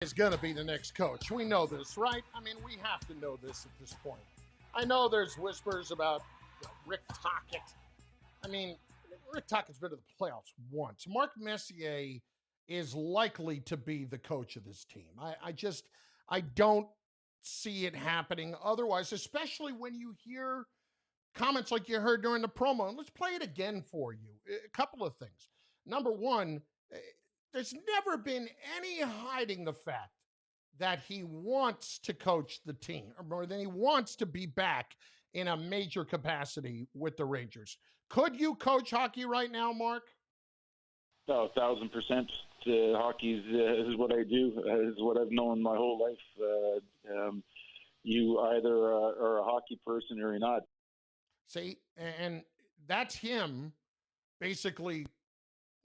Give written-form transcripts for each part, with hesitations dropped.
Is going to be the next coach. We know this, right? I mean, we have to know this at this point. I know there's whispers about Rick Tocchet. I mean, Rick Tockett's been to the playoffs once. Mark Messier is likely to be the coach of this team. I don't see it happening otherwise, especially when you hear comments like you heard during the promo. And let's play it again for you. A couple of things. Number one, there's never been any hiding the fact that he wants to coach the team, or that he wants to be back in a major capacity with the Rangers. Could you coach hockey right now, Mark? Oh, 1,000%. Hockey is what I do. Is what I've known my whole life. You either are a hockey person or you're not. See, and that's him basically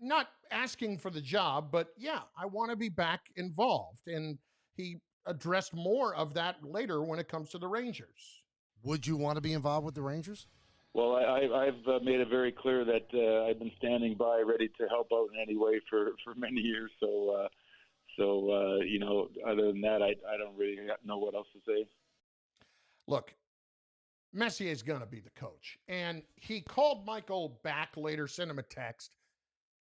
not asking for the job, but yeah, I want to be back involved. And he addressed more of that later when it comes to the Rangers. Would you want to be involved with the Rangers? Well, I've made it very clear that I've been standing by, ready to help out in any way for many years. So other than that, I don't really know what else to say. Look, Messier is going to be the coach. And he called Michael back later, sent him a text.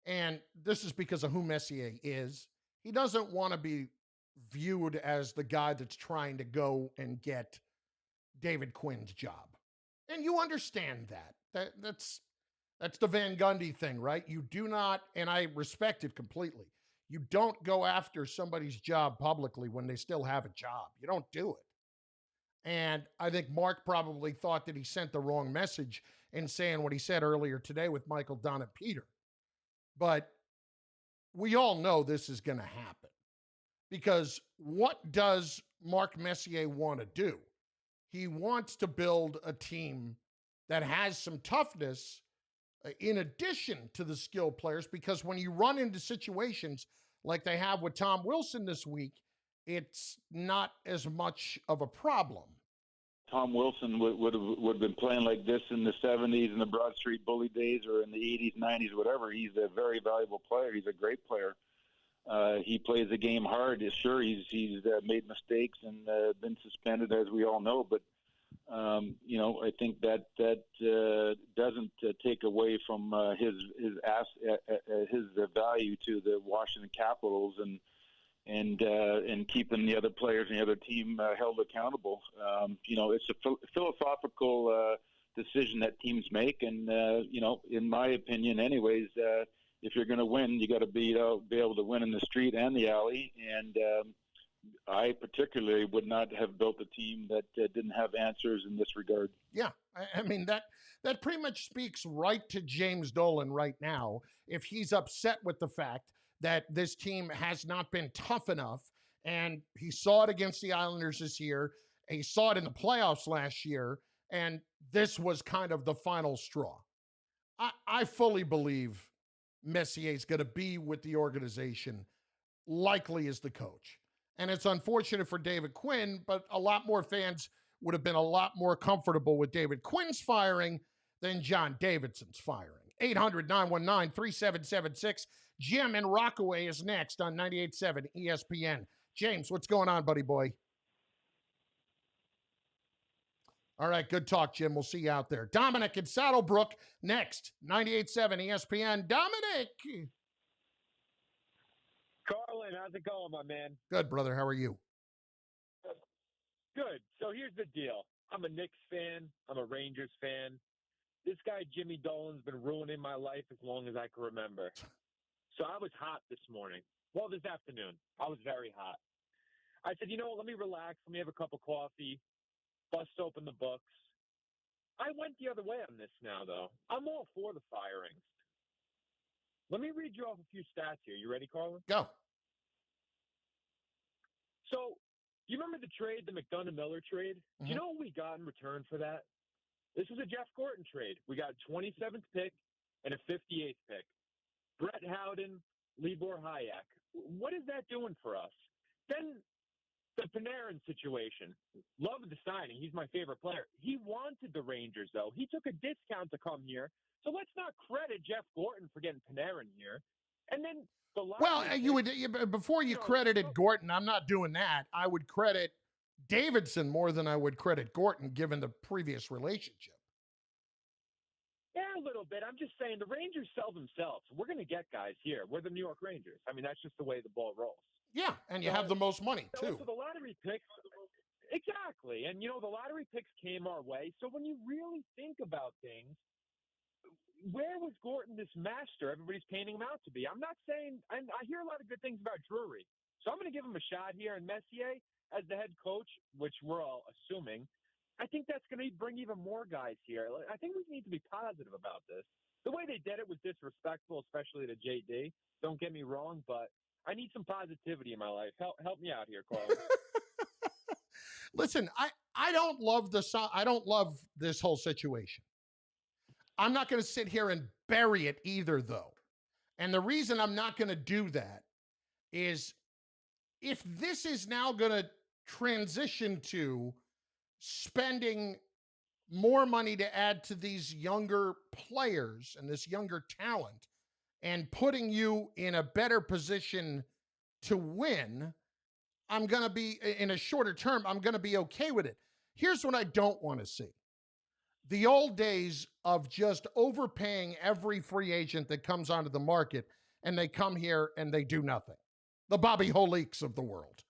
And this is because of who Messier is. He doesn't want to be viewed as the guy that's trying to go and get David Quinn's job. And you understand that. That's the Van Gundy thing, right? You do not, and I respect it completely, you don't go after somebody's job publicly when they still have a job. You don't do it. And I think Mark probably thought that he sent the wrong message in saying what he said earlier today with Michael, Don, and Peter. But we all know this is going to happen. Because what does Mark Messier want to do? He wants to build a team that has some toughness in addition to the skilled players, because when you run into situations like they have with Tom Wilson this week, it's not as much of a problem. Tom Wilson would have been playing like this in the 70s in the Broad Street Bully days, or in the 80s, 90s, whatever. He's a very valuable player. He's a great player. He plays the game hard. Sure, he's made mistakes and been suspended, as we all know. But I think that doesn't take away from his value to the Washington Capitals and keeping the other players and the other team held accountable. It's a philosophical decision that teams make, and in my opinion, anyways. If you're going to win, you got to be able to win in the street and the alley. And I particularly would not have built a team that didn't have answers in this regard. Yeah, I mean, that pretty much speaks right to James Dolan right now. If he's upset with the fact that this team has not been tough enough, and he saw it against the Islanders this year, he saw it in the playoffs last year, and this was kind of the final straw. I fully believe Messier is going to be with the organization, likely as the coach. And it's unfortunate for David Quinn, but a lot more fans would have been a lot more comfortable with David Quinn's firing than John Davidson's firing. 800-919-3776. Jim in Rockaway is next on 98.7 ESPN. James, what's going on, buddy boy? All right, good talk, Jim. We'll see you out there. Dominic in Saddlebrook next, 98.7 ESPN. Dominic! Carlin, how's it going, my man? Good, brother. How are you? Good. So here's the deal. I'm a Knicks fan. I'm a Rangers fan. This guy, Jimmy Dolan's been ruining my life as long as I can remember. So I was hot this morning. Well, this afternoon. I was very hot. I said, let me relax. Let me have a cup of coffee. Bust open the books. I went the other way on this now, though. I'm all for the firings. Let me read you off a few stats here. You ready, Carlin? Go. So, you remember the trade, the McDonough-Miller trade? Mm-hmm. Do you know what we got in return for that? This was a Jeff Gorton trade. We got a 27th pick and a 58th pick. Brett Howden, Libor Hayek. What is that doing for us? Then the Panarin situation. Love the signing. He's my favorite player. He wanted the Rangers, though. He took a discount to come here. So let's not credit Jeff Gorton for getting Panarin here. And then the Well, lottery you picks, would before you know, credited Gorton. I'm not doing that. I would credit Davidson more than I would credit Gorton, given the previous relationship. yeah, a little bit. I'm just saying the Rangers sell themselves. We're going to get guys here. We're the New York Rangers. I mean, that's just the way the ball rolls. Yeah, and you have So, the most money too. so the lottery picks, exactly. And, the lottery picks came our way. So when you really think about things, where was Gorton this master everybody's painting him out to be? I'm not saying, and I hear a lot of good things about Drury. So I'm going to give him a shot here. And Messier, as the head coach, which we're all assuming, I think that's going to bring even more guys here. I think we need to be positive about this. The way they did it was disrespectful, especially to JD. Don't get me wrong, but I need some positivity in my life. Help me out here, Carlin. Listen, I don't love I don't love this whole situation. I'm not going to sit here and bury it either, though. And the reason I'm not going to do that is if this is now going to transition to spending more money to add to these younger players and this younger talent and putting you in a better position to win, I'm going to be in a shorter term, I'm going to be okay with it. Here's what I don't want to see. The old days of just overpaying every free agent that comes onto the market and they come here and they do nothing. The Bobby Holiks of the world.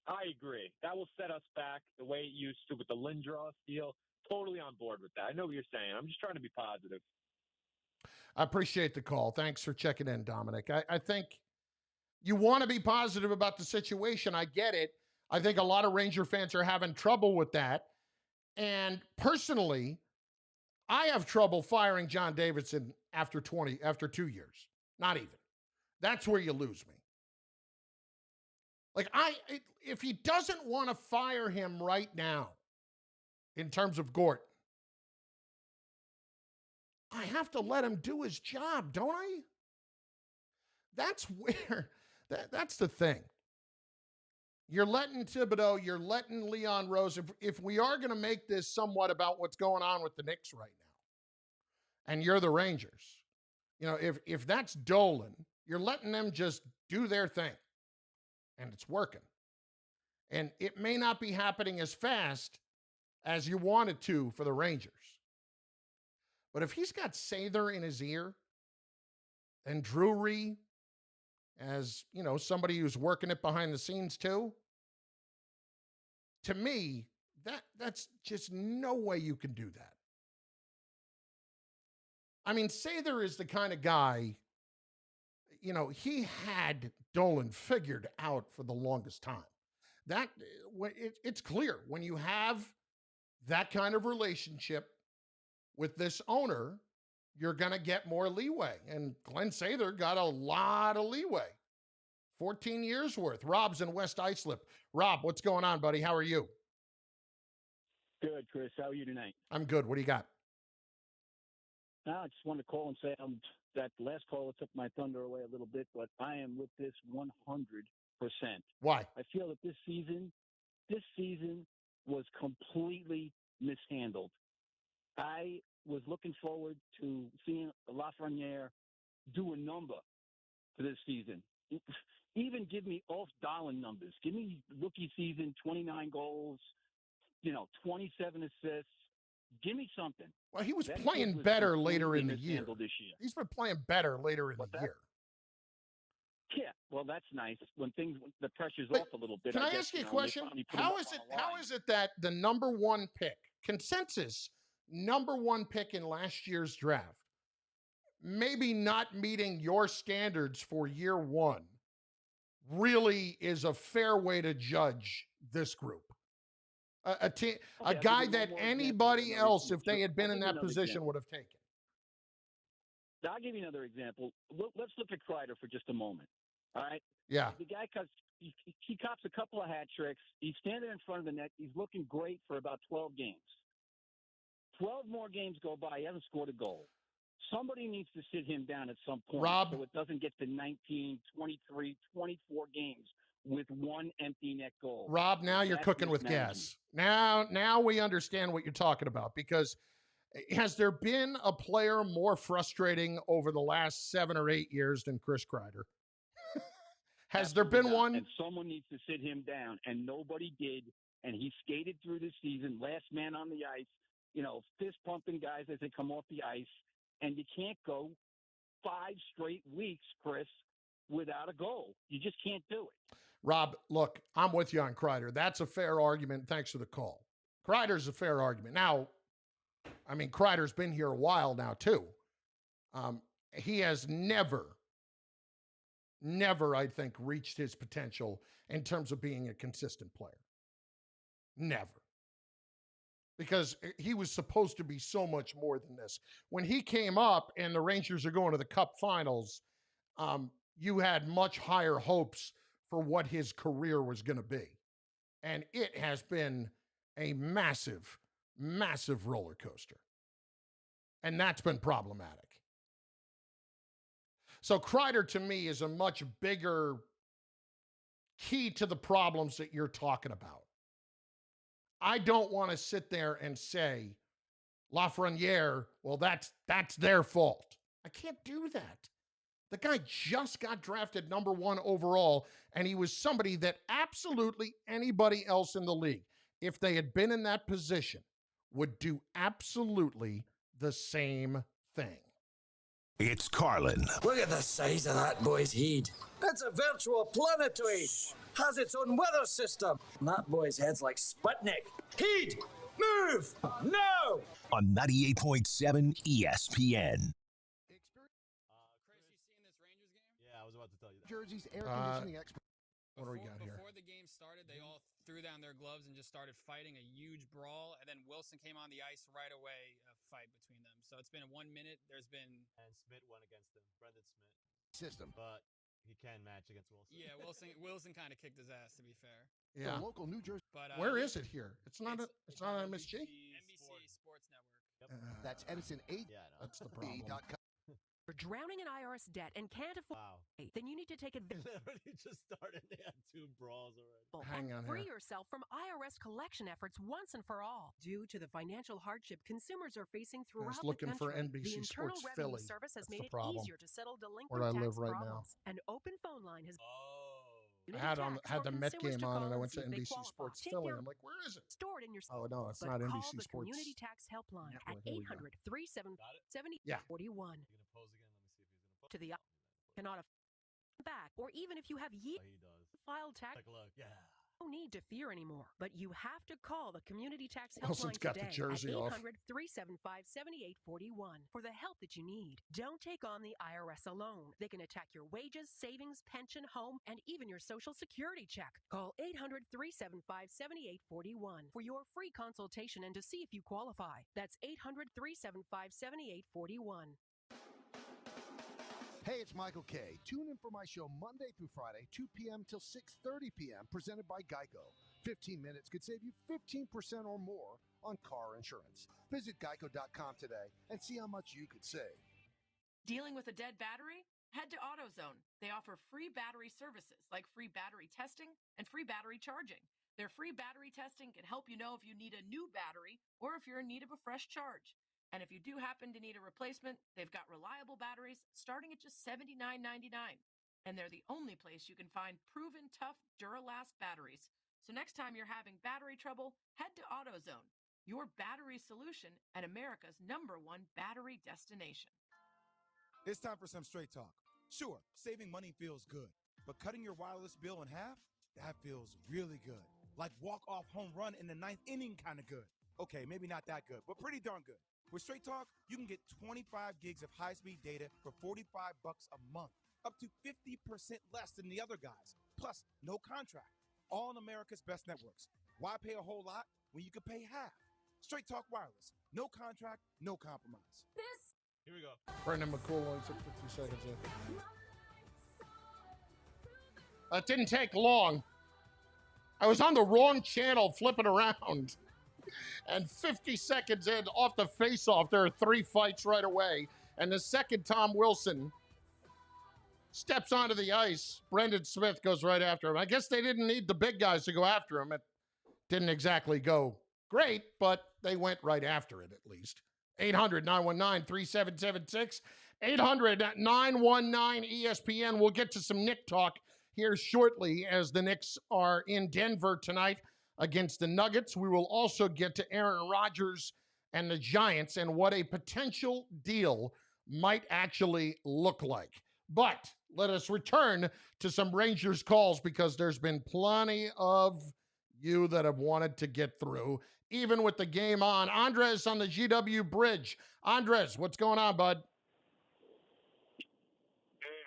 I agree. That will set us back the way it used to with the Lindros deal. Totally on board with that. I know what you're saying. I'm just trying to be positive. I appreciate the call. Thanks for checking in, Dominic. I think you want to be positive about the situation. I get it. I think a lot of Ranger fans are having trouble with that. And personally, I have trouble firing John Davidson after 2 years. Not even. That's where you lose me. Like, if he doesn't want to fire him right now, in terms of Gorton, I have to let him do his job, don't I? That's where, that's the thing. You're letting Thibodeau, you're letting Leon Rose, if we are going to make this somewhat about what's going on with the Knicks right now, and you're the Rangers, if that's Dolan, you're letting them just do their thing, and it's working. And it may not be happening as fast as you want it to for the Rangers. But if he's got Sather in his ear and Drury as, somebody who's working it behind the scenes too, to me, that's just no way you can do that. I mean, Sather is the kind of guy, he had Dolan figured out for the longest time. It's clear when you have that kind of relationship with this owner, you're going to get more leeway. And Glenn Sather got a lot of leeway. 14 years worth. Rob's in West Islip. Rob, what's going on, buddy? How are you? Good, Chris. How are you tonight? I'm good. What do you got? I just wanted to call and say that last caller took my thunder away a little bit, but I am with this 100%. Why? I feel that this season was completely mishandled. I was looking forward to seeing Lafreniere do a number for this season. Even give me off Dolan numbers. Give me rookie season, 29 goals, 27 assists. Give me something. Well, he was playing better later in the year. This year. He's been playing better later in the year. Yeah, well, that's nice. When the pressure's off a little bit. Can I ask you a question? How is it that the number one pick, consensus number one pick in last year's draft, maybe not meeting your standards for year one, really is a fair way to judge this group? A guy that anybody else, if they had been in that position, would have taken. I'll give you another example. Let's look at Kreider for just a moment. All right? Yeah. The guy he cops a couple of hat tricks. He's standing in front of the net. He's looking great for about 12 games. 12 more games go by. He hasn't scored a goal. Somebody needs to sit him down at some point, Rob, so it doesn't get to 19, 23, 24 games with one empty net goal. Rob, now you're cooking with gas. Now we understand what you're talking about, because Has there been a player more frustrating over the last 7 or 8 years than Chris Kreider? Has there been Absolutely not. one? And someone needs to sit him down, and nobody did. And he skated through the season, last man on the ice, fist pumping guys as they come off the ice. And you can't go 5 straight weeks, Chris, without a goal. You just can't do it. Rob, look, I'm with you on Kreider. That's a fair argument. Thanks for the call. Kreider's a fair argument. Now, I mean, Kreider's been here a while now, too. He has never, I think, reached his potential in terms of being a consistent player. Never. Because he was supposed to be so much more than this. When he came up and the Rangers are going to the Cup Finals, you had much higher hopes for what his career was going to be. And it has been a massive, massive roller coaster. And that's been problematic. So Kreider, to me, is a much bigger key to the problems that you're talking about. I don't want to sit there and say, Lafreniere, well, that's their fault. I can't do that. The guy just got drafted number 1 overall, and he was somebody that absolutely anybody else in the league, if they had been in that position, would do absolutely the same thing. It's Carlin. Look at the size of that boy's head. It's a virtual planetoid. Has its own weather system. And that boy's head's like Sputnik. Heed! Move! No! On 98.7 ESPN. Chris, you seen this Rangers game? Yeah, I was about to tell you that. Jersey's air conditioning expert. What do we got here? Before the game started, they all threw down their gloves and just started fighting a huge brawl. And then Wilson came on the ice right away, a fight between them. So it's been 1 minute. There's been... And Smith went against him, Brendan Smith. System. But he can match against Wilson. Yeah, Wilson kind of kicked his ass, to be fair. Yeah. The local New Jersey. But Where is it here? It's not on MSG? NBC Sports Network. Yep. That's Edison 8. Yeah, I know. That's the problem. For drowning in IRS debt and can't afford, then you need to take advantage. He just started. They had 2 brawls already. Hang on Free here. yourself from IRS collection efforts once and for all. Due to the financial hardship consumers are facing I throughout was the looking for country, NBC the Internal Sports Revenue Philly. Service has That's made the it problem. easier to settle delinquent Where I tax live right now. problems. An open phone line has I had the Met game on, and I went to NBC Sports Philly. I'm like, where is it? stored in your Oh no, it's but not call NBC the Sports. Community Tax Helpline at Network. Here we go. 800-377-7141. Yeah. You gonna pose again? Let me see if he's gonna pose. To the cannot back, or even if you have Oh, he does. filed tax. Take a look. Yeah. No need to fear anymore, but you have to call the Community Tax Wilson's Helpline got the today jersey at off. 800-375-7841 for the help that you need. Don't take on the IRS alone. They can attack your wages, savings, pension, home, and even your Social Security check. Call 800-375-7841 for your free consultation and to see if you qualify. That's 800-375-7841. Hey, it's Michael K. Tune in for my show Monday through Friday, 2 p.m. till 6:30 p.m., presented by Geico. 15 minutes could save you 15% or more on car insurance. Visit geico.com today and see how much you could save. Dealing with a dead battery? Head to AutoZone. They offer free battery services like free battery testing and free battery charging. Their free battery testing can help you know if you need a new battery or if you're in need of a fresh charge. And if you do happen to need a replacement, they've got reliable batteries starting at just $79.99. And they're the only place you can find proven tough Duralast batteries. So next time you're having battery trouble, head to AutoZone, your battery solution and America's #1 battery destination. It's time for some straight talk. Sure, saving money feels good, but cutting your wireless bill in half, that feels really good. Like walk-off home run in the 9th inning kind of good. Okay, maybe not that good, but pretty darn good. With Straight Talk, you can get 25 gigs of high-speed data for $45 a month, up to 50% less than the other guys. Plus, no contract. All on America's best networks. Why pay a whole lot when you can pay half? Straight Talk Wireless. No contract, no compromise. Here we go. Brendan McCool only took 50 seconds in. It didn't take long. I was on the wrong channel flipping around. And 50 seconds in, off the face-off, there are 3 fights right away. And the second Tom Wilson steps onto the ice, Brendan Smith goes right after him. I guess they didn't need the big guys to go after him. It didn't exactly go great, but they went right after it at least. 800-919-3776. 800-919-ESPN. We'll get to some Knick talk here shortly as the Knicks are in Denver tonight against the Nuggets. We will also get to Aaron Rodgers and the Giants and what a potential deal might actually look like. But let us return to some Rangers calls because there's been plenty of you that have wanted to get through, even with the game on. Andres on the GW Bridge. Andres, what's going on, bud? Hey,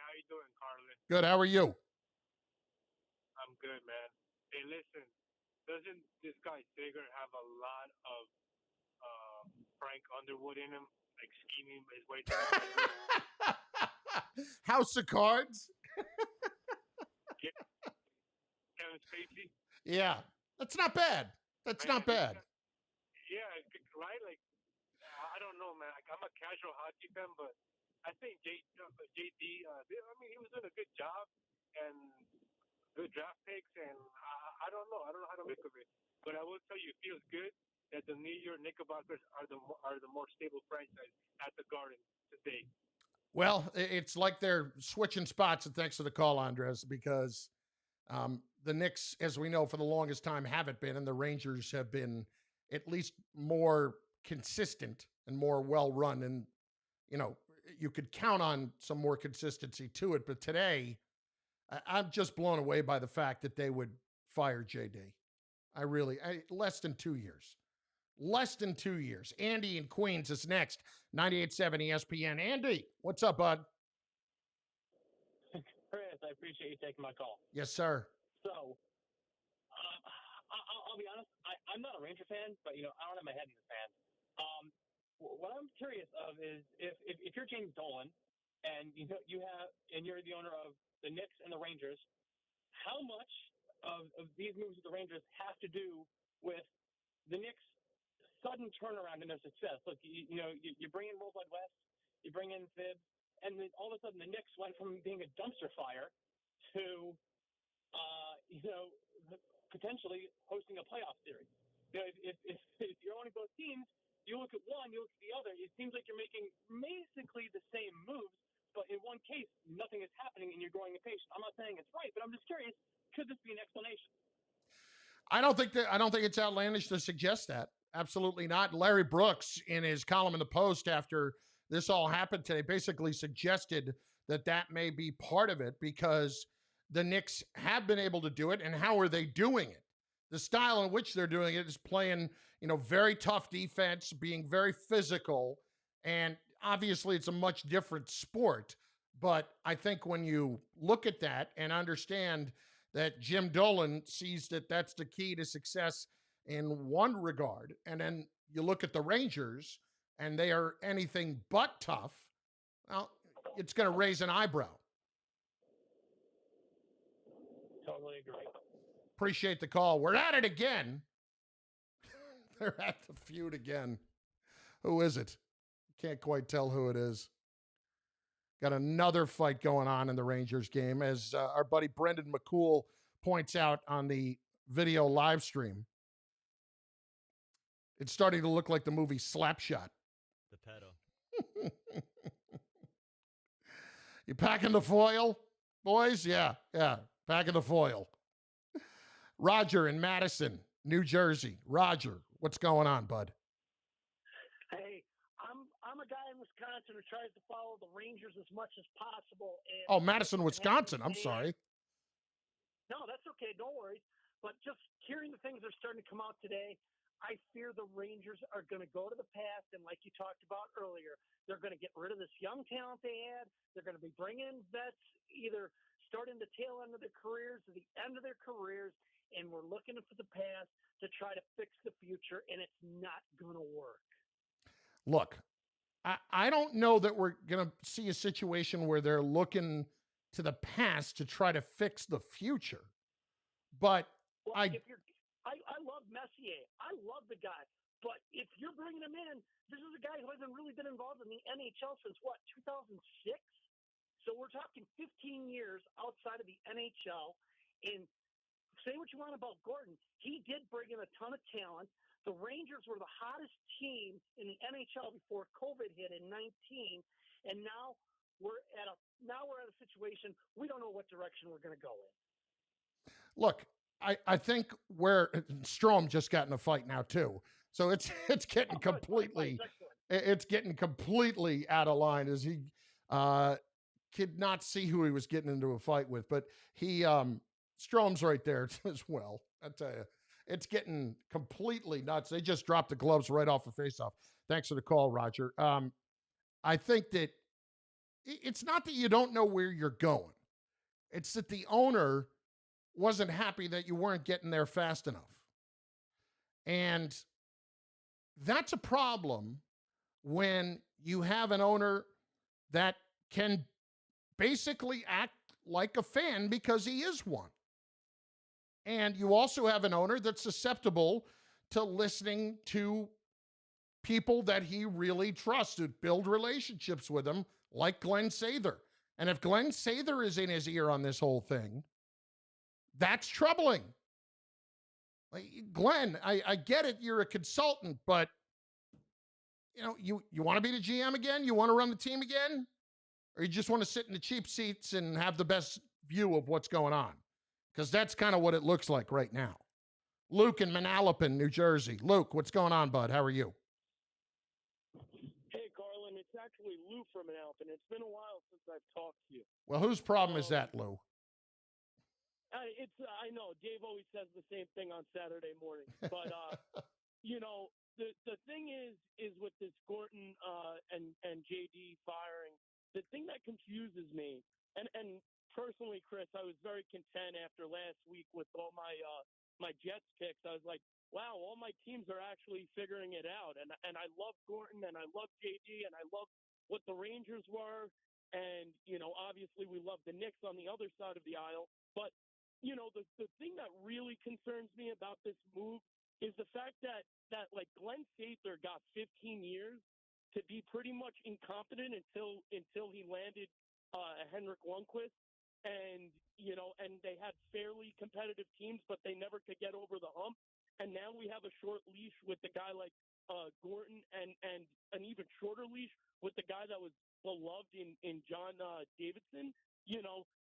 how you doing, Carlin? Good. How are you? I'm good, man. Hey, listen, doesn't this guy Sager have a lot of Frank Underwood in him, like scheming his way to the House of Cards? Kevin Spacey? Yeah, that's not bad. That's not bad. Yeah, right? Like, I don't know, man. Like, I'm a casual hockey fan, but I think JD, I mean, he was doing a good job and good draft picks, and I don't know. I don't know how to make of it. But I will tell you, it feels good that the New York Knickerbockers are the more stable franchise at the Garden today. Well, it's like they're switching spots, and thanks for the call, Andres, because the Knicks, as we know, for the longest time haven't been, and the Rangers have been at least more consistent and more well-run. And, you know, you could count on some more consistency to it. But today, I'm just blown away by the fact that they would fire JD. Less than 2 years. Less than 2 years. Andy in Queens is next. 98.7 ESPN. Andy, what's up, bud? Chris, I appreciate you taking my call. Yes, sir. So, I'll be honest. I'm not a Ranger fan, but I don't have my head in the sand. What I'm curious of is if you're James Dolan, and you're the owner of the Knicks and the Rangers, how much of these moves with the Rangers have to do with the Knicks' sudden turnaround in their success? Look, you bring in Worldwide West, you bring in Fib, and then all of a sudden the Knicks went from being a dumpster fire to, potentially hosting a playoff series. If you're owning both teams, you look at one, you look at the other. It seems like you're making basically the same moves, but in one case, nothing is happening and you're growing impatient. I'm not saying it's right, but I'm just curious. Could this be an explanation? I don't think it's outlandish to suggest that. Absolutely not. Larry Brooks, in his column in the Post after this all happened today, basically suggested that may be part of it because the Knicks have been able to do it. And how are they doing it? The style in which they're doing it is playing, very tough defense, being very physical, and obviously it's a much different sport. But I think when you look at that and understand that Jim Dolan sees that that's the key to success in one regard, and then you look at the Rangers and they are anything but tough, well, it's going to raise an eyebrow. Totally agree. Appreciate the call. We're at it again. They're at the feud again. Who is it? Can't quite tell who it is. Got another fight going on in the Rangers game, as our buddy Brendan McCool points out on the video live stream. It's starting to look like the movie Slapshot. The pedo. You packing the foil, boys? Yeah. Packing the foil. Roger in Madison, New Jersey. Roger, what's going on, bud? Hey, I'm a guy in Wisconsin who tries to follow the Rangers as much as possible. And Oh, Madison, Wisconsin. I'm sorry. No, that's okay. Don't worry. But just hearing the things that are starting to come out today, I fear the Rangers are going to go to the past, and like you talked about earlier, they're going to get rid of this young talent they had. They're going to be bringing in vets, either starting the tail end of their careers or the end of their careers, and we're looking for the past to try to fix the future, and it's not going to work. Look, I don't know that we're going to see a situation where they're looking to the past to try to fix the future. But I love Messier. I love the guy. But if you're bringing him in, this is a guy who hasn't really been involved in the NHL since, 2006? So we're talking 15 years outside of the NHL. And say what you want about Gordon. He did bring in a ton of talent. The Rangers were the hottest team in the NHL before COVID hit in 19, and now we're at a situation we don't know what direction we're going to go in. Look, I think where Strome just got in a fight now too, so it's getting completely out of line as he could not see who he was getting into a fight with, but he Strome's right there as well. I tell you, it's getting completely nuts. They just dropped the gloves right off the faceoff. Thanks for the call, Roger. I think that it's not that you don't know where you're going. It's that the owner wasn't happy that you weren't getting there fast enough. And that's a problem when you have an owner that can basically act like a fan because he is one. And you also have an owner that's susceptible to listening to people that he really trusts, to build relationships with him, like Glenn Sather. And if Glenn Sather is in his ear on this whole thing, that's troubling. Like, Glenn, I get it. You're a consultant, but you want to be the GM again? You want to run the team again? Or you just want to sit in the cheap seats and have the best view of what's going on? Because that's kind of what it looks like right now. Luke in Manalapan, New Jersey. Luke, what's going on, bud? How are you? Hey, Carlin. It's actually Lou from Manalapan. It's been a while since I've talked to you. Well, whose problem is that, Lou? I know Dave always says the same thing on Saturday morning, but the thing is with this Gorton and JD firing, the thing that confuses me, and personally, Chris, I was very content after last week with all my Jets picks. I was like, wow, all my teams are actually figuring it out, and I love Gorton and I love JD and I love what the Rangers were, and obviously we love the Knicks on the other side of the aisle, but the thing that really concerns me about this move is the fact that like Glenn Sather got 15 years to be pretty much incompetent until he landed Henrik Lundqvist, and they had fairly competitive teams, but they never could get over the hump. And now we have a short leash with the guy like Gorton, and an even shorter leash with the guy that was beloved in John Davidson.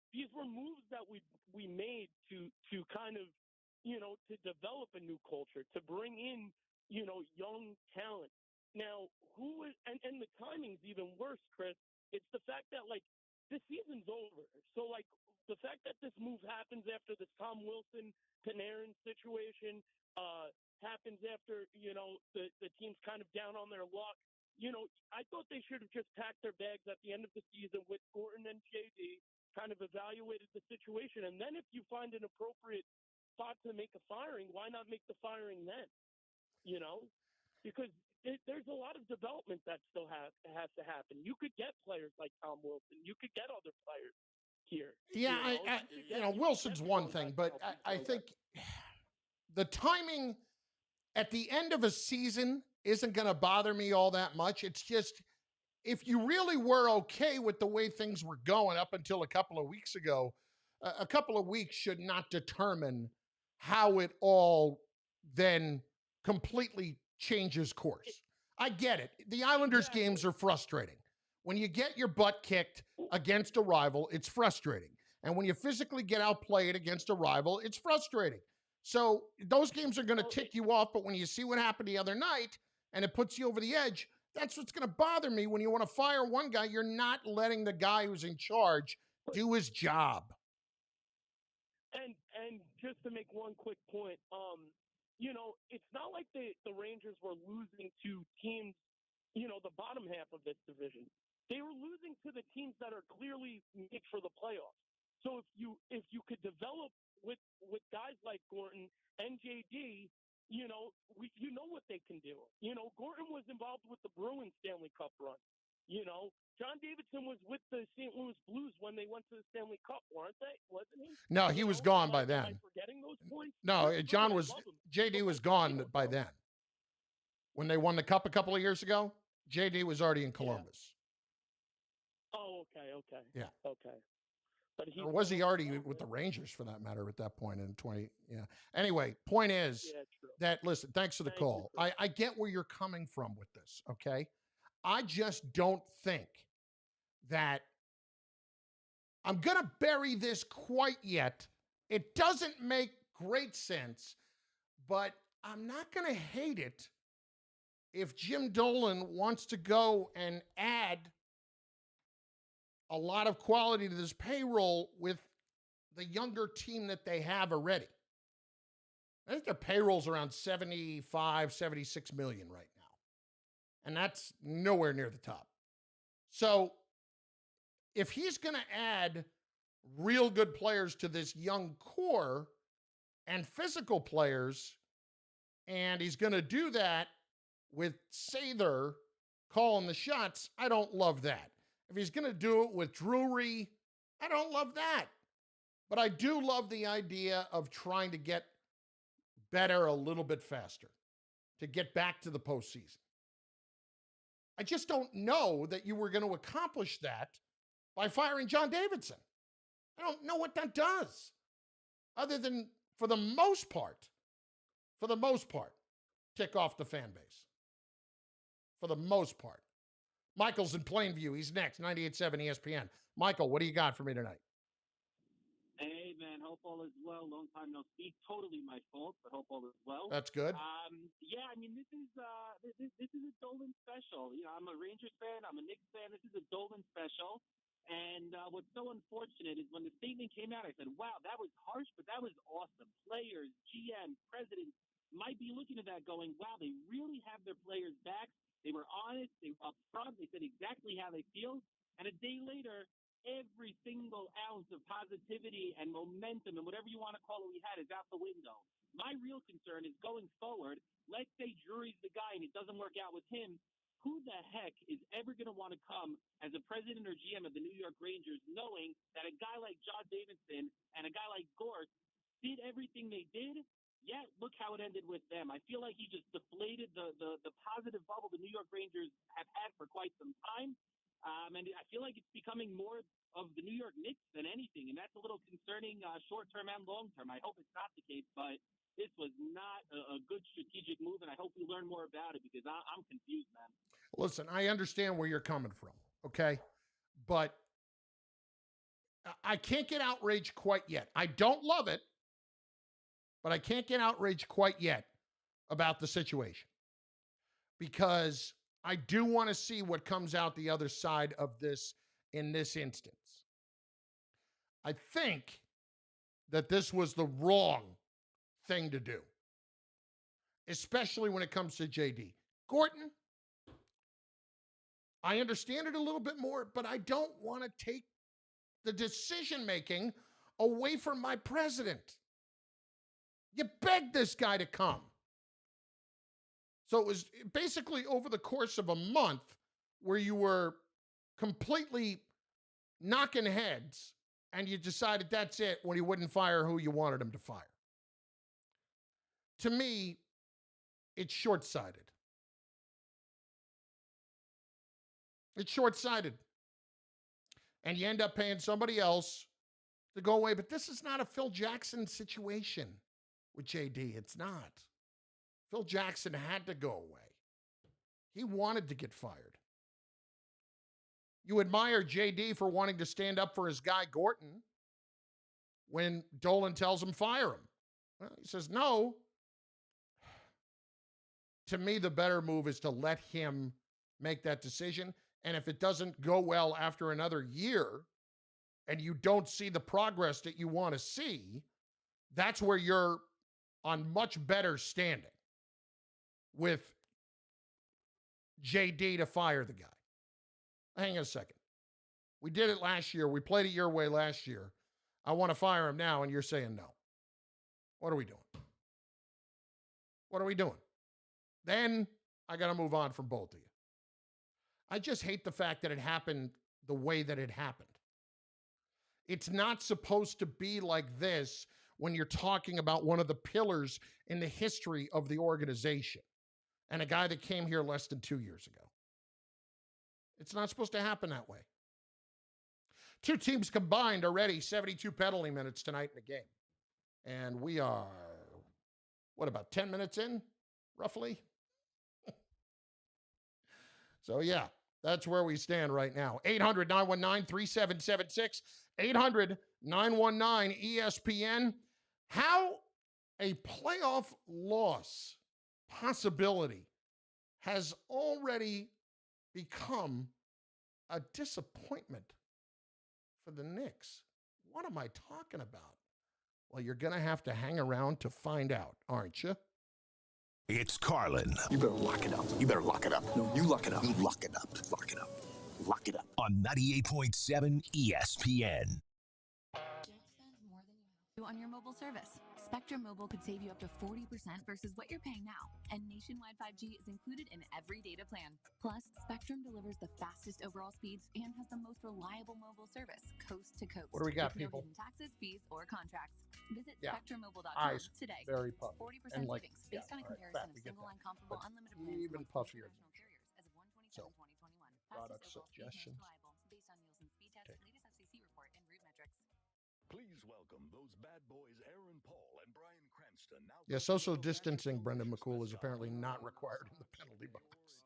These were moves that we made to kind of, to develop a new culture, to bring in, young talent. Now, and the timing's even worse, Chris. It's the fact that, like, this season's over. So, like, the fact that this move happens after this Tom Wilson, Panarin situation, happens after, the team's kind of down on their luck. I thought they should have just packed their bags at the end of the season with Gorton and JD, kind of evaluated the situation. And then if you find an appropriate spot to make a firing, why not make the firing then? Because there's a lot of development that still has to happen. You could get players like Tom Wilson. You could get other players here. Yeah, Wilson's one thing, but I think the timing at the end of a season isn't going to bother me all that much. It's just, if you really were okay with the way things were going up until a couple of weeks ago, a couple of weeks should not determine how it all then completely changes course. I get it. The Islanders games are frustrating. When you get your butt kicked against a rival, it's frustrating. And when you physically get outplayed against a rival, it's frustrating. So those games are going to tick you off, but when you see what happened the other night and it puts you over the edge, that's what's going to bother me. When you want to fire one guy, you're not letting the guy who's in charge do his job. And just to make one quick point, it's not like the Rangers were losing to teams, the bottom half of this division. They were losing to the teams that are clearly made for the playoffs. So if you could develop with guys like Gorton and JD, you know what they can do. Gorton was involved with the Bruins Stanley Cup run. John Davidson was with the St. Louis Blues when they went to the Stanley Cup, weren't they? Wasn't he? No, he was gone by then. Am I forgetting those points? No, JD was gone by then. When they won the Cup a couple of years ago, JD was already in Columbus. Oh, okay. Yeah. Okay. But he's Or was he gonna already love with it. the Rangers for that matter at that point in 20? Yeah. Anyway, point is Yeah, true. that, listen, thanks for the Thank you, call. Chris. I get where you're coming from with this, okay? I just don't think that I'm going to bury this quite yet. It doesn't make great sense, but I'm not going to hate it if Jim Dolan wants to go and add a lot of quality to this payroll with the younger team that they have already. I think their payroll's around 75, 76 million right now. And that's nowhere near the top. So if he's going to add real good players to this young core and physical players, and he's going to do that with Sather calling the shots, I don't love that. If he's going to do it with Drury, I don't love that. But I do love the idea of trying to get better a little bit faster, to get back to the postseason. I just don't know that you were going to accomplish that by firing John Davidson. I don't know what that does, other than, for the most part, tick off the fan base. For the most part. Michael's in Plainview. He's next, 98.7 ESPN. Michael, what do you got for me tonight? Hey, man. Hope all is well. Long time no speak. Totally my fault, but hope all is well. That's good. Yeah, I mean, this is a Dolan special. You know, I'm a Rangers fan. I'm a Knicks fan. This is a Dolan special. And what's so unfortunate is when the statement came out, I said, wow, that was harsh, but that was awesome. Players, GM, presidents might be looking at that going, wow, they really have their players back. They were honest. They were upfront. They said exactly how they feel. And a day later, every single ounce of positivity and momentum and whatever you want to call it we had is out the window. My real concern is going forward, let's say Drury's the guy and it doesn't work out with him. Who the heck is ever going to want to come as a president or GM of the New York Rangers knowing that a guy like John Davidson and a guy like Gort did everything they did, yet look how it ended with them. I feel like he just deflated the positive bubble the New York Rangers have had for quite some time. And I feel like it's becoming more of the New York Knicks than anything, and that's a little concerning short-term and long-term. I hope it's not the case, but this was not a good strategic move, and I hope we learn more about it because I'm confused, man. Listen, I understand where you're coming from, okay? But I can't get outraged quite yet. I don't love it, but I can't get outraged quite yet about the situation because I do want to see what comes out the other side of this in this instance. I think that this was the wrong thing to do, especially when it comes to JD. Gorton, I understand it a little bit more, but I don't want to take the decision-making away from my president. You begged this guy to come. So it was basically over the course of a month where you were completely knocking heads and you decided that's it when he wouldn't fire who you wanted him to fire. To me, it's short-sighted. It's short-sighted. And you end up paying somebody else to go away. But this is not a Phil Jackson situation with JD. It's not. Phil Jackson had to go away. He wanted to get fired. You admire JD for wanting to stand up for his guy Gorton when Dolan tells him fire him. Well, he says no. To me, the better move is to let him make that decision. And if it doesn't go well after another year and you don't see the progress that you want to see, that's where you're on much better standing with JD to fire the guy. Hang on a second. We did it last year. We played it your way last year. I want to fire him now, and you're saying no. What are we doing? What are we doing? Then I got to move on from both of you. I just hate the fact that it happened the way that it happened. It's not supposed to be like this when you're talking about one of the pillars in the history of the organization and a guy that came here less than 2 years ago. It's not supposed to happen that way. Two teams combined already 72 penalty minutes tonight in the game. And we are, what, about 10 minutes in, roughly? So, yeah, that's where we stand right now. 800-919-3776, 800-919-ESPN. How a playoff loss possibility has already become a disappointment for the Knicks. What am I talking about? Well, you're going to have to hang around to find out, aren't you? It's Carlin. You better lock it up. You better lock it up. No, you lock it up. You lock it up. Lock it up. Lock it up. On 98.7 ESPN. On your mobile service. Spectrum Mobile could save you up to 40% versus what you're paying now. And nationwide 5G is included in every data plan. Plus, Spectrum delivers the fastest overall speeds and has the most reliable mobile service, coast to coast. What do we got, with people? No hidden taxes, fees, or contracts. Visit Yeah. spectrummobile.com Eyes today. very puffy. 40% And like, savings based on a all right, comparison fat, we of get single that. line comparable But unlimited plans even amongst puffier. international carriers as of 127 So, 2021. product Fastest overall speed, most suggestions. reliable, based on Nielsen speed test, latest FCC report, and route metrics. Please welcome those bad boys, Aaron Paul and Brian Cranston. Now Yeah, social distancing, Brendan McCool, is apparently not required in the penalty box.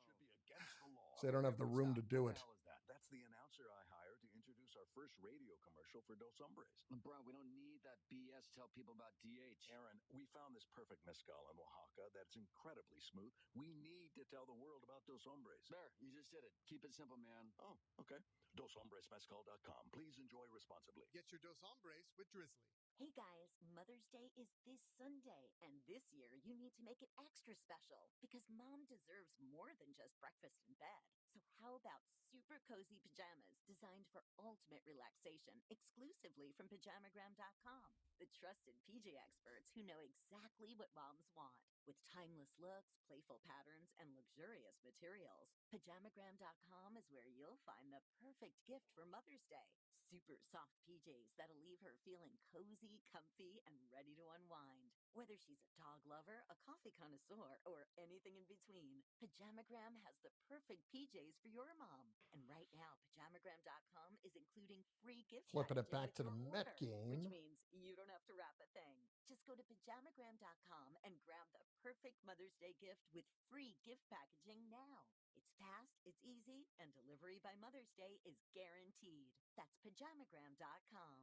So they don't have the room to do it. That's the announcer I hired to introduce our first radio commercial for Dos Hombres. Bro, we don't need that BS to tell people about DH. Aaron, we found this perfect mezcal in Oaxaca that's incredibly smooth. We need to tell the world about Dos Hombres. There, you just did it. Keep it simple, man. Oh, okay. DosHombresMezcal.com. Please enjoy responsibly. Get your Dos Hombres with Drizzly. Hey guys, Mother's Day is this Sunday, and this year you need to make it extra special because mom deserves more than just breakfast in bed. So how about super cozy pajamas designed for ultimate relaxation exclusively from pajamagram.com? The trusted PJ experts who know exactly what moms want. With timeless looks, playful patterns, and luxurious materials, pajamagram.com is where you'll find the perfect gift for Mother's Day. Super soft PJs that'll leave her feeling cozy, comfy, and ready to unwind. Whether she's a dog lover, a coffee connoisseur, or anything in between, Pajamagram has the perfect PJs for your mom. And right now, Pajamagram.com is including free gift Flipping it packaging back to with the your Met order, game. which means you don't have to wrap a thing. Just go to Pajamagram.com and grab the perfect Mother's Day gift with free gift packaging now. It's fast, it's easy, and delivery by Mother's Day is guaranteed. That's Pajamagram.com.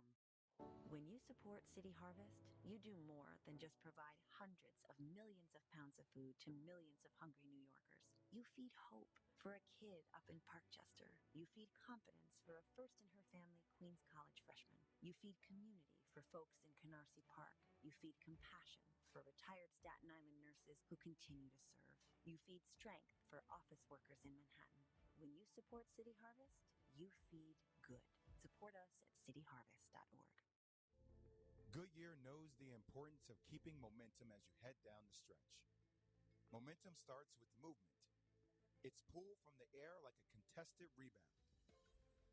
When you support City Harvest, you do more than just provide hundreds of millions of pounds of food to millions of hungry New Yorkers. You feed hope for a kid up in Parkchester. You feed confidence for a first-in-her-family Queens College freshman. You feed community for folks in Canarsie Park. You feed compassion for retired Staten Island nurses who continue to serve. You feed strength for office workers in Manhattan. When you support City Harvest, you feed good. Support us at cityharvest.org. Goodyear knows the importance of keeping momentum as you head down the stretch. Momentum starts with movement. It's pulled from the air like a contested rebound.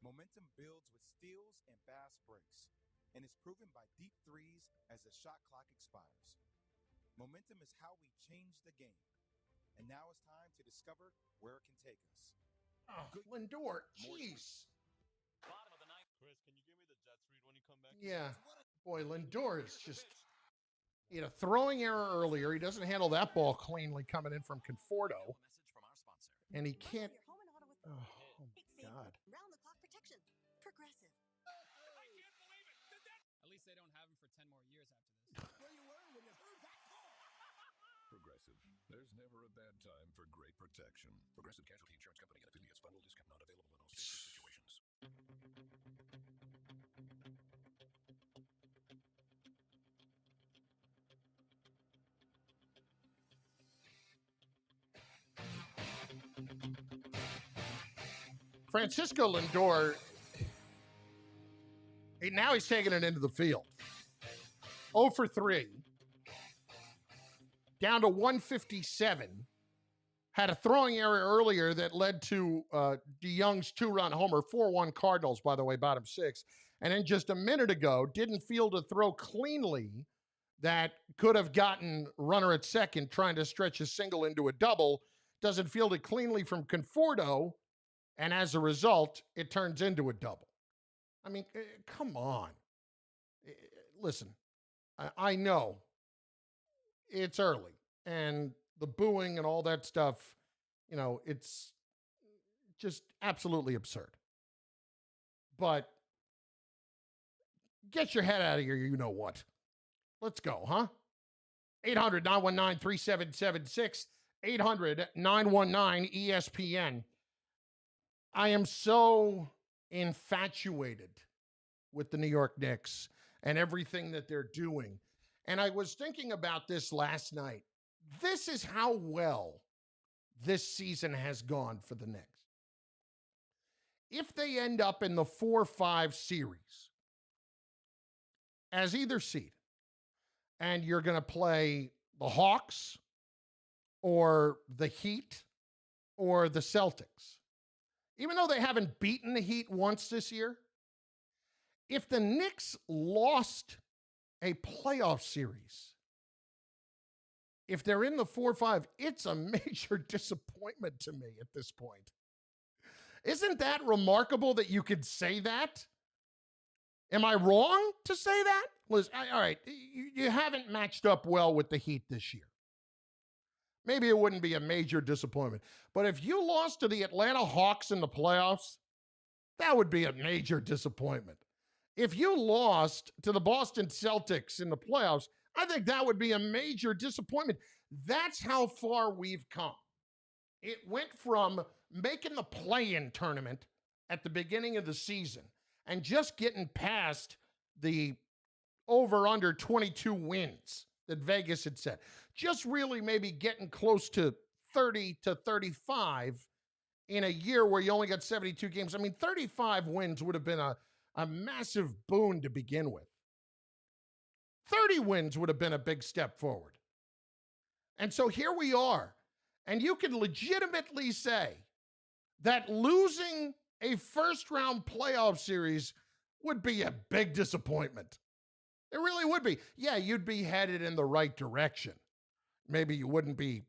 Momentum builds with steals and fast breaks, and is proven by deep threes as the shot clock expires. Momentum is how we change the game. And now it's time to discover where it can take us. Oh, Lindor, jeez. Bottom of the ninth. Chris, can you give me the Jets read when you come back? Yeah. Boy, Lindor is just, he had a throwing error earlier. He doesn't handle that ball cleanly coming in from Conforto. And he can't. Oh, my God. Round the clock protection. Progressive. At least they don't have him for 10 more years after this. Where you were when you heard that call. Progressive. There's never a bad time for great protection. Progressive Casualty Insurance Company and affiliates. Bundle discount not available in all states or situations. Francisco Lindor, now he's taking it into the field. 0 for 3. Down to 157. Had a throwing error earlier that led to DeYoung's 2-run homer. 4-1 Cardinals, by the way, bottom 6. And then just a minute ago, didn't field a throw cleanly that could have gotten runner at second trying to stretch a single into a double. Doesn't field it cleanly from Conforto. And as a result, it turns into a double. I mean, come on. Listen, I know it's early and the booing and all that stuff, it's just absolutely absurd. But get your head out of here, you know what. Let's go, huh? 800-919-3776, 800-919-ESPN. I am so infatuated with the New York Knicks and everything that they're doing. And I was thinking about this last night. This is how well this season has gone for the Knicks. If they end up in the 4-5 series as either seed, and you're going to play the Hawks or the Heat or the Celtics, even though they haven't beaten the Heat once this year, if the Knicks lost a playoff series, if they're in the 4-5, it's a major disappointment to me at this point. Isn't that remarkable that you could say that? Am I wrong to say that? Liz, all right, you haven't matched up well with the Heat this year. Maybe it wouldn't be a major disappointment. But if you lost to the Atlanta Hawks in the playoffs, that would be a major disappointment. If you lost to the Boston Celtics in the playoffs, I think that would be a major disappointment. That's how far we've come. It went from making the play-in tournament at the beginning of the season and just getting past the over-under 22 wins that Vegas had set. Just really maybe getting close to 30 to 35 in a year where you only got 72 games. I mean, 35 wins would have been a massive boon to begin with. 30 wins would have been a big step forward. And so here we are. And you can legitimately say that losing a first-round playoff series would be a big disappointment. It really would be. Yeah, you'd be headed in the right direction. Maybe you wouldn't be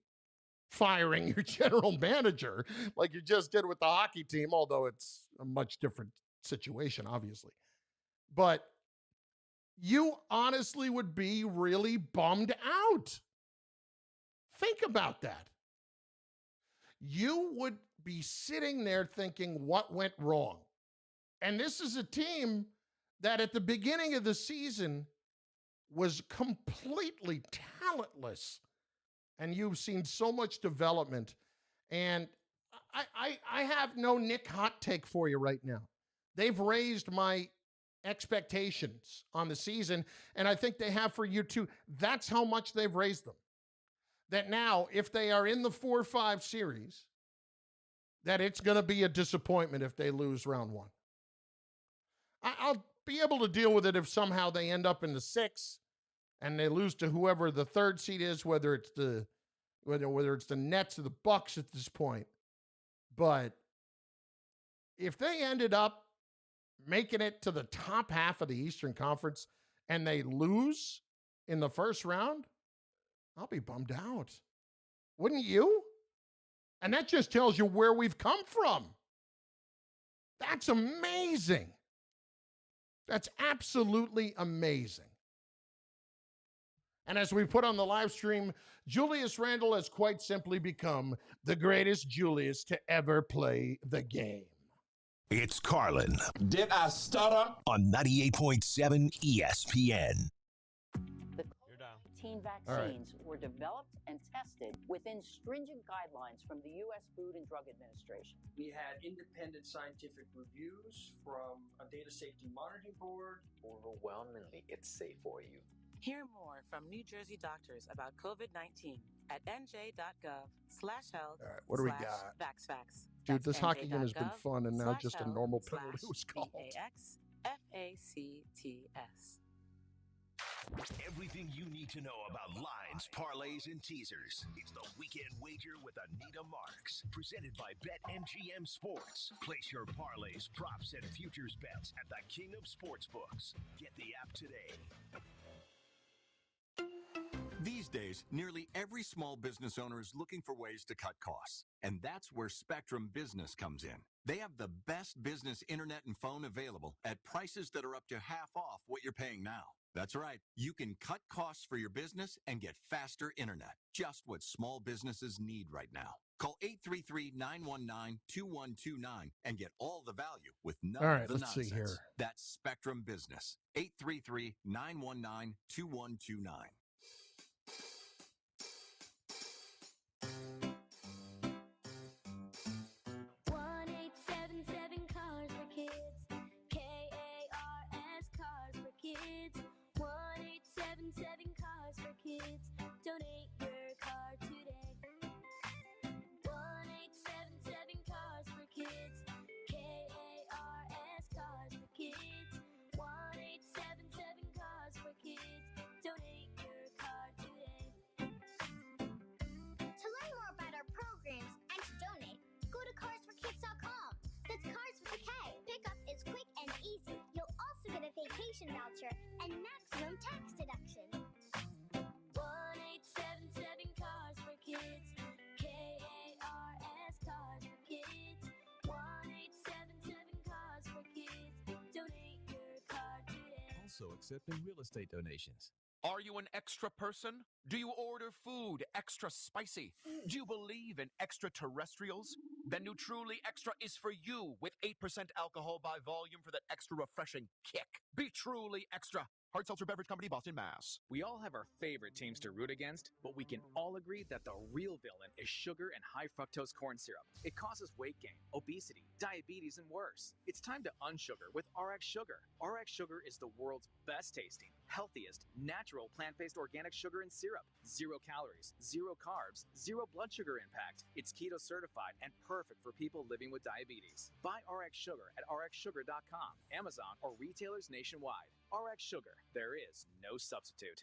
firing your general manager like you just did with the hockey team, although it's a much different situation, obviously. But you honestly would be really bummed out. Think about that. You would be sitting there thinking, what went wrong? And this is a team that at the beginning of the season was completely talentless. And you've seen so much development. And I have no Nick hot take for you right now. They've raised my expectations on the season, and I think they have for you too. That's how much they've raised them. That now, if they are in the 4-5 series, that it's going to be a disappointment if they lose round one. I'll be able to deal with it if somehow they end up in the 6 and they lose to whoever the third seed is, whether it's the Nets or the Bucks at this point. But if they ended up making it to the top half of the Eastern Conference and they lose in the first round, I'll be bummed out. Wouldn't you? And that just tells you where we've come from. That's amazing. That's absolutely amazing. And as we put on the live stream, Julius Randle has quite simply become the greatest Julius to ever play the game. It's Carlin. Did I stutter? On 98.7 ESPN. The COVID-19 vaccines were developed and tested within stringent guidelines from the U.S. Food and Drug Administration. We had independent scientific reviews from a data safety monitoring board. Overwhelmingly, it's safe for you. Hear more from New Jersey doctors about COVID-19 at nj.gov/health/vaxfax. All right, what do we got? Dude, this hockey game has been fun, and now just a normal penalty was called. VAXFACTS. Everything you need to know about lines, parlays, and teasers. It's the Weekend Wager with Anita Marks, presented by BetMGM Sports. Place your parlays, props, and futures bets at the King of Sportsbooks. Get the app today. These These days, nearly every small business owner is looking for ways to cut costs. And that's where Spectrum Business comes in. They have the best business internet and phone available at prices that are up to half off what you're paying now. That's right. You can cut costs for your business and get faster internet. Just what small businesses need right now. Call 833-919-2129 and get all the value with none All right, of the let's nonsense. see here. That's Spectrum Business. 833-919-2129. 1877 Cars for Kids. KARS Cars for Kids. 1877 Cars for Kids. Donate your car today. 1877 Cars for Kids. KARS Cars for Kids. 1877 Cars for Kids. Donate your car today. To learn more about our programs and to donate, go to carsforkids.com. That's Cars with a K. Pickup is quick and easy. You'll also get a vacation voucher and maximum tax deduction. 1877 Cars for Kids. KARS Cars for Kids. 1877 Cars for Kids. Donate your car today. Also accepting real estate donations. Are you an extra person? Do you order food extra spicy? Do you believe in extraterrestrials? Then New Truly Extra is for you with 8% alcohol by volume for that extra refreshing kick. Be Truly Extra. Hard Seltzer Beverage Company, Boston, Mass. We all have our favorite teams to root against, but we can all agree that the real villain is sugar and high fructose corn syrup. It causes weight gain, obesity, diabetes, and worse. It's time to unsugar with RX Sugar. RX Sugar is the world's best tasting, healthiest, natural plant-based organic sugar and syrup. 0 calories, 0 carbs, 0 blood sugar impact. It's keto certified and perfect for people living with diabetes. Buy RX Sugar at rxsugar.com, Amazon, or retailers nationwide. RX Sugar, there is no substitute.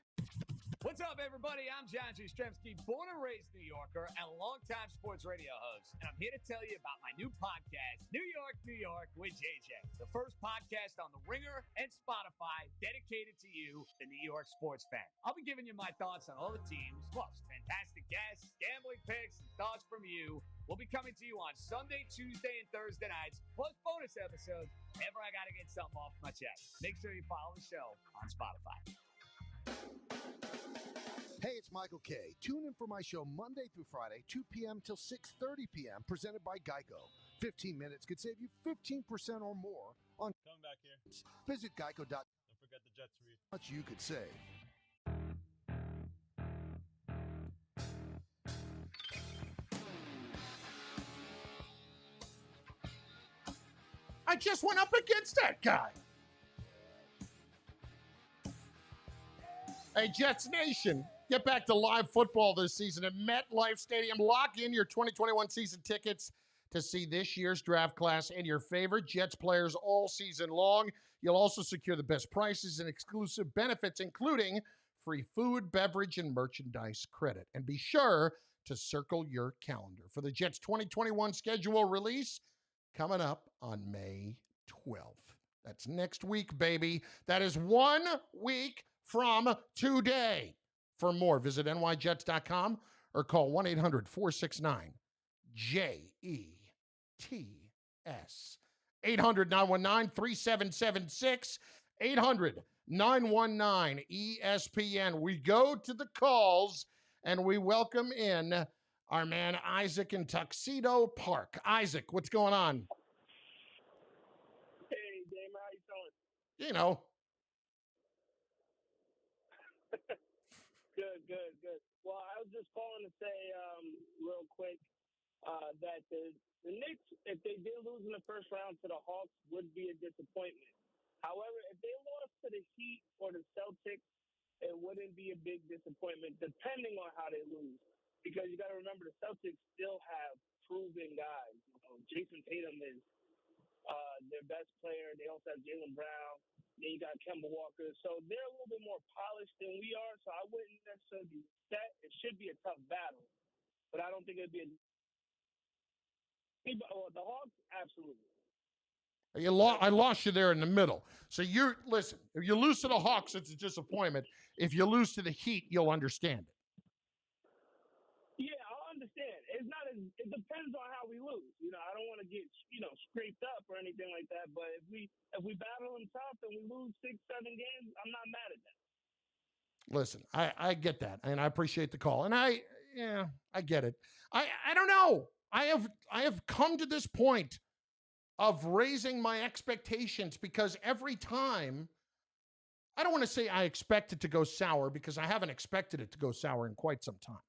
What's up, everybody? I'm John Jastrzemski, born and raised New Yorker and a longtime sports radio host. And I'm here to tell you about my new podcast, New York with JJ. The first podcast on The Ringer and Spotify dedicated to you, the New York sports fan. I'll be giving you my thoughts on all the teams, plus fantastic guests, gambling picks, and thoughts from you. We'll be coming to you on Sunday, Tuesday, and Thursday nights, plus bonus episodes whenever I got to get something off my chest. Make sure you follow the show on Spotify. Hey, it's Michael K. Tune in for my show Monday through Friday, 2 p.m. till 6:30 p.m., presented by Geico. 15 minutes could save you 15% or more on... Come back here. Visit geico.com. Don't forget the Jets read. Much you could save. I just went up against that guy. Hey, Jets Nation, get back to live football this season at MetLife Stadium. Lock in your 2021 season tickets to see this year's draft class and your favorite Jets players all season long. You'll also secure the best prices and exclusive benefits, including free food, beverage, and merchandise credit. And be sure to circle your calendar for the Jets 2021 schedule release coming up on May 12th. That's next week, baby. That is 1 week from today. For more, visit nyjets.com or call 1-800-469-JETS. 800-919-3776. 800-919-ESPN. We go to the calls and we welcome in our man Isaac in Tuxedo Park. Isaac, what's going on? Hey, Dame, how you doing? You know. Good. Well, I was just calling to say real quick that the Knicks, if they did lose in the first round to the Hawks, would be a disappointment. However, if they lost to the Heat or the Celtics, it wouldn't be a big disappointment, depending on how they lose. Because you got to remember, the Celtics still have proven guys. You know, Jason Tatum is their best player. They also have Jaylen Brown. Then you got Kemba Walker. So they're a little bit more polished than we are. So I wouldn't necessarily be set. It should be a tough battle. But I don't think it'd be the Hawks, absolutely. I lost you there in the middle. So listen, if you lose to the Hawks, it's a disappointment. If you lose to the Heat, you'll understand it. it's not as it depends on how we lose. I don't want to get scraped up or anything like that. But if we battle them tough and we lose 6, 7 games, I'm not mad at that. Listen, I get that, and I appreciate the call, and I get it. I don't know. I have come to this point of raising my expectations because every time, I don't want to say I expect it to go sour because I haven't expected it to go sour in quite some time.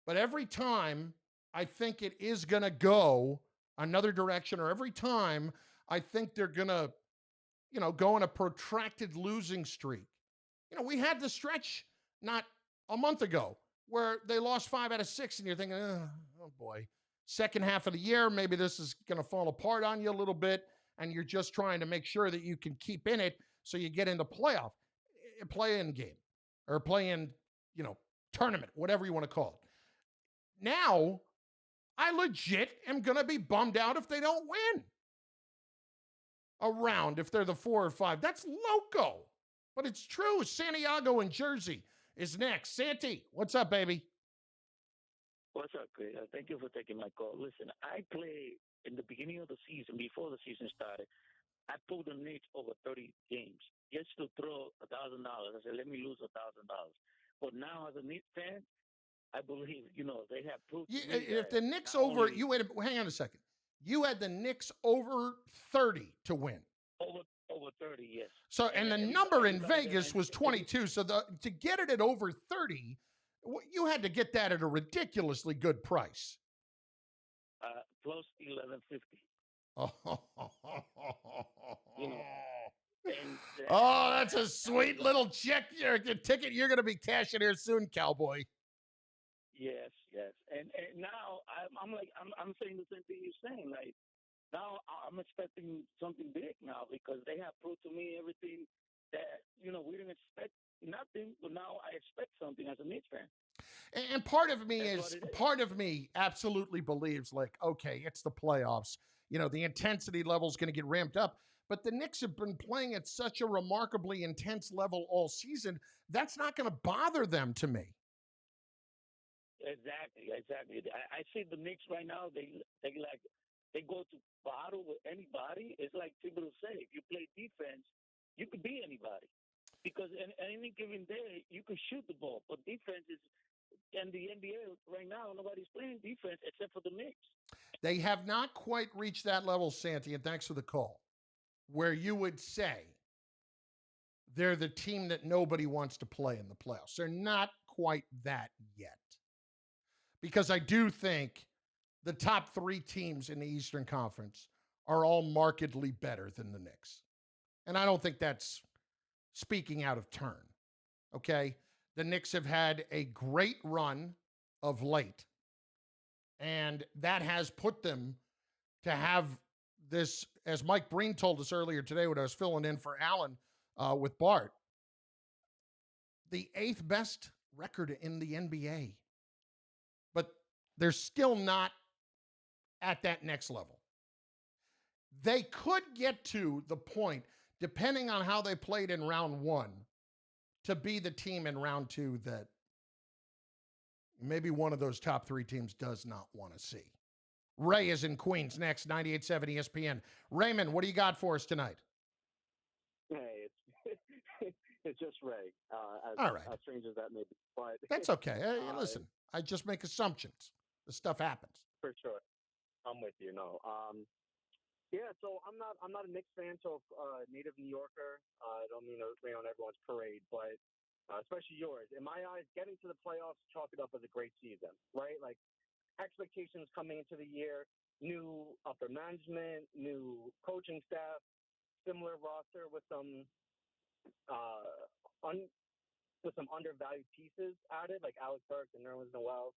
But every time I think it is going to go another direction, or every time I think they're going to, go on a protracted losing streak. We had the stretch not a month ago where they lost 5 out of 6, and you're thinking, oh boy, second half of the year, maybe this is going to fall apart on you a little bit, and you're just trying to make sure that you can keep in it so you get into play-in game, or play-in, tournament, whatever you want to call it. Now, I legit am going to be bummed out if they don't win a round, if they're the 4 or 5. That's loco. But it's true. Santiago in Jersey is next. Santi, what's up, baby? What's up, Chris? Thank you for taking my call. Listen, I play in the beginning of the season, before the season started, I pulled the Knicks over 30 games just to throw $1,000. I said, let me lose $1,000. But now, as a Knicks fan, I believe, they have proved to me if that the Knicks not hang on a second. You had the Knicks over 30 to win. over 30, yes. So, and the number in Vegas was 22. So to get it at over 30, you had to get that at a ridiculously good price. Plus 1150. Oh, that's a sweet little check. Ticket you're going to be cashing here soon, cowboy. Yes. And now I'm saying the same thing you're saying. Like, now I'm expecting something big now because they have proved to me everything that, we didn't expect nothing, but now I expect something as a Knicks fan. And part of me absolutely believes, like, okay, it's the playoffs. The intensity level is going to get ramped up. But the Knicks have been playing at such a remarkably intense level all season. That's not going to bother them to me. Exactly. I see the Knicks right now. They go to battle with anybody. It's like people say, if you play defense, you could be anybody. Because in any given day, you can shoot the ball. But defense is, in the NBA right now, nobody's playing defense except for the Knicks. They have not quite reached that level, Santi, and thanks for the call, where you would say they're the team that nobody wants to play in the playoffs. They're not quite that yet. Because I do think the top 3 teams in the Eastern Conference are all markedly better than the Knicks. And I don't think that's speaking out of turn, okay? The Knicks have had a great run of late, and that has put them to have this, as Mike Breen told us earlier today when I was filling in for Alan with Bart, the 8th best record in the NBA. But they're still not at that next level. They could get to the point, depending on how they played in round 1, to be the team in round 2 that maybe one of those top 3 teams does not want to see. Ray is in Queens next, 98.7 ESPN. Raymond, what do you got for us tonight? Hey, it's just Ray. All right. As strange as that may be. But That's okay. Hey, listen, I just make assumptions. This stuff happens. For sure. I'm with you. No. Yeah, so I'm not a Knicks fan, so native New Yorker. I don't mean to rain on everyone's parade, but especially yours. In my eyes, getting to the playoffs, chalk it up as a great season, right? Like, expectations coming into the year, new upper management, new coaching staff, similar roster with some undervalued pieces added, like Alex Burks and Nerlens Noel.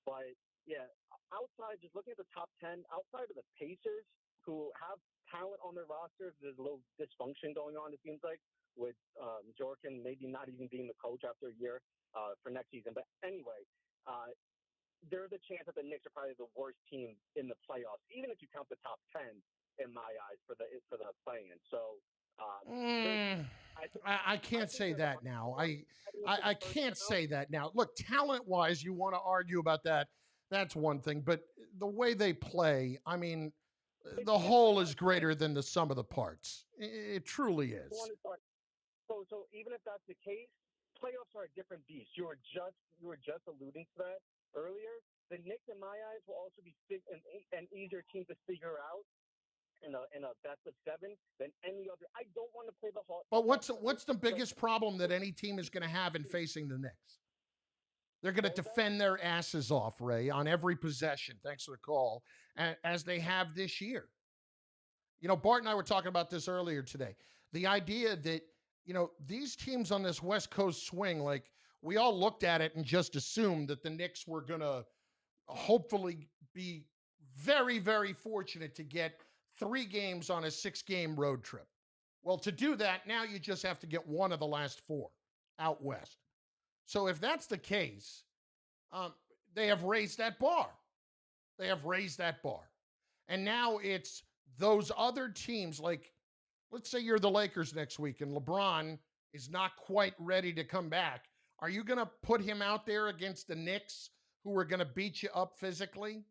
But yeah, outside, just looking at the top 10, outside of the Pacers, who have talent on their roster, there's a little dysfunction going on, it seems like, with Jordan maybe not even being the coach after a year for next season. But anyway, there's a chance that the Knicks are probably the worst team in the playoffs, even if you count the top 10, in my eyes, for the play-in. So I can't say that now. I can't say that now. Look, talent-wise, you want to argue about that. That's one thing. But the way they play, I mean, the whole is greater than the sum of the parts. It truly is. So even if that's the case, playoffs are a different beast. You were just alluding to that earlier. The Knicks, in my eyes, will also be an easier team to figure out in a best of 7 than any other. I don't want to play the Hawks. But what's the biggest problem that any team is going to have in facing the Knicks? They're going to defend their asses off, Ray, on every possession. Thanks for the call. As they have this year. You know, Bart and I were talking about this earlier today. The idea that, you know, these teams on this West Coast swing, like we all looked at it and just assumed that the Knicks were going to hopefully be very, very fortunate to get 3 games on a 6-game road trip. Well, to do that, now you just have to get one of the last 4 out west. So if that's the case, they have raised that bar. They have raised that bar. And now it's those other teams, like, let's say you're the Lakers next week and LeBron is not quite ready to come back. Are you going to put him out there against the Knicks, who are going to beat you up physically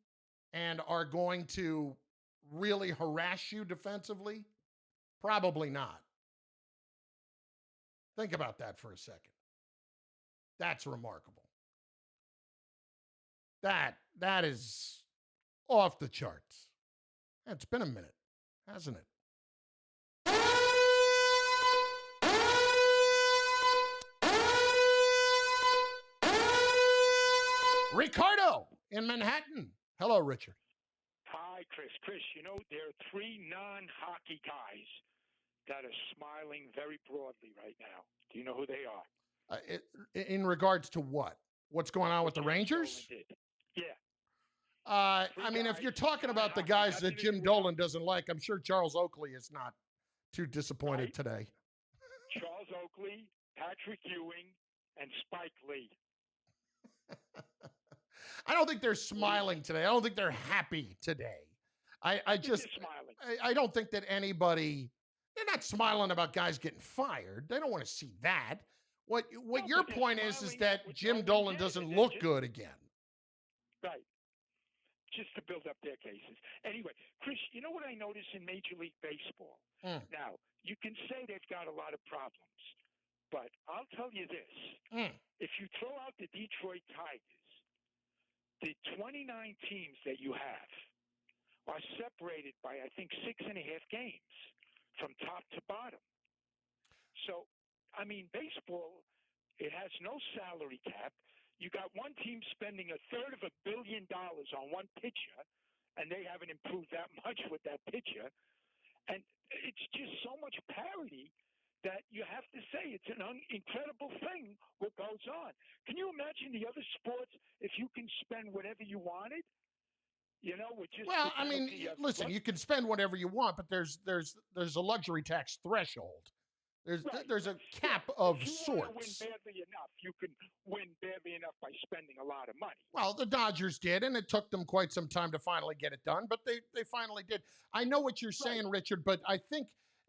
and are going to really harass you defensively? Probably not. Think about that for a second. That's remarkable. That is off the charts. It's been a minute, hasn't it? Ricardo in Manhattan. Hello, Richard. Hi, Chris. Chris, you know, there are 3 non-hockey guys that are smiling very broadly right now. Do you know who they are? In regards to what? What's going on with the Rangers? Yeah. I mean, if you're talking about the guys that Jim Dolan doesn't like, I'm sure Charles Oakley is not too disappointed today. Charles Oakley, Patrick Ewing, and Spike Lee. I don't think they're smiling today. I don't think they're happy today. I just smiling. I don't think that anybody, they're not smiling about guys getting fired. They don't want to see that. What your point is that Jim Dolan doesn't look good again. Right. Just to build up their cases. Anyway, Chris, you know what I noticed in Major League Baseball? Now, you can say they've got a lot of problems, but I'll tell you this. If you throw out the Detroit Tigers, the 29 teams that you have are separated by, I think, 6.5 games from top to bottom. So, I mean, baseball, it has no salary cap. You got one team spending $350 million on one pitcher, and they haven't improved that much with that pitcher. And it's just so much parity that you have to say it's an incredible thing what goes on. Can you imagine the other sports if you can spend whatever you wanted? You know, with just well, I mean, listen, you can spend whatever you want, but there's a luxury tax threshold. There's a cap of sorts. If you want to win badly enough, you can win badly enough by spending a lot of money. Well, the Dodgers did, and it took them quite some time to finally get it done, but they finally did. I know what you're saying, Richard, but I think,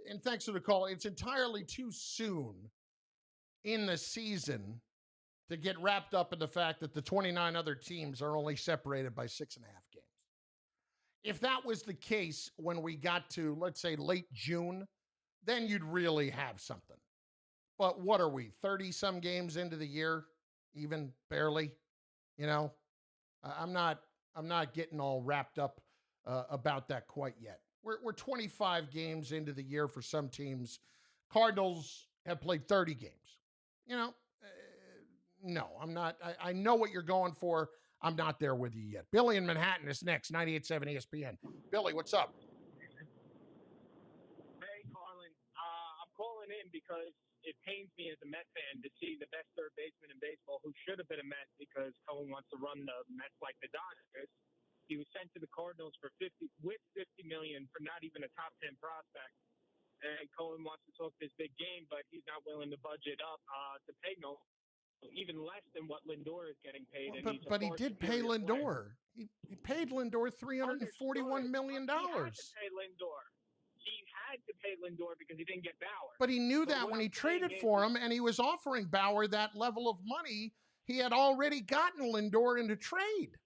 and thanks for the call, it's entirely too soon in the season to get wrapped up in the fact that the 29 other teams are only separated by 6.5 games. If that was the case when we got to, let's say, late June, then you'd really have something. But what are we, 30-some games into the year, even barely? You know, I'm not getting all wrapped up about that quite yet. We're 25 games into the year for some teams. Cardinals have played 30 games. You know, no, I'm not. I know what you're going for. I'm not there with you yet. Billy in Manhattan is next, 98.7 ESPN. Billy, what's up? Hey, Carlin. I'm calling in because it pains me as a Met fan to see the best third baseman in baseball, who should have been a Met because Cohen wants to run the Mets like the Dodgers. He was sent to the Cardinals for $50 million for not even a top 10 prospect. And Cohen wants to talk this big game, but he's not willing to budget up to pay even less than what Lindor is getting paid. Well, but he did pay Lindor. He paid Lindor $341 million. He had to pay Lindor. He had to pay Lindor because he didn't get Bauer. But he knew that when he traded for him, and he was offering Bauer that level of money, he had already gotten Lindor into trade.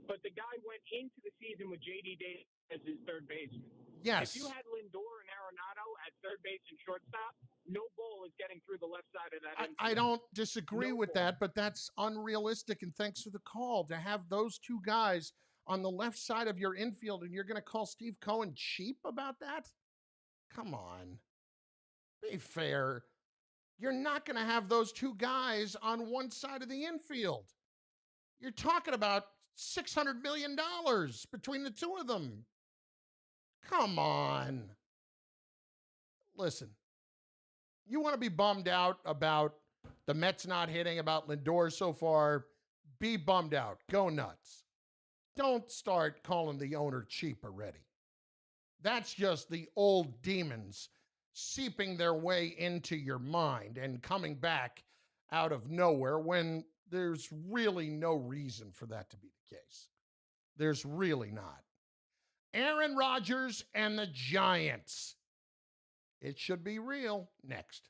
but the guy went into the season with J.D. Davis as his third baseman. Yes. If you had Lindor and Arenado at third base and shortstop, no ball is getting through the left side of that infield. I don't disagree with that, but that's unrealistic. And thanks for the call. To have those two guys on the left side of your infield, and you're going to call Steve Cohen cheap about that? Come on. Be fair. You're not going to have those two guys on one side of the infield. You're talking about $600 million between the two of them. Come on. Listen, you want to be bummed out about the Mets not hitting, about Lindor so far, be bummed out. Go nuts. Don't start calling the owner cheap already. That's just the old demons seeping their way into your mind and coming back out of nowhere when there's really no reason for that to be the case. There's really not. Aaron Rodgers and the Giants. It should be real. Next.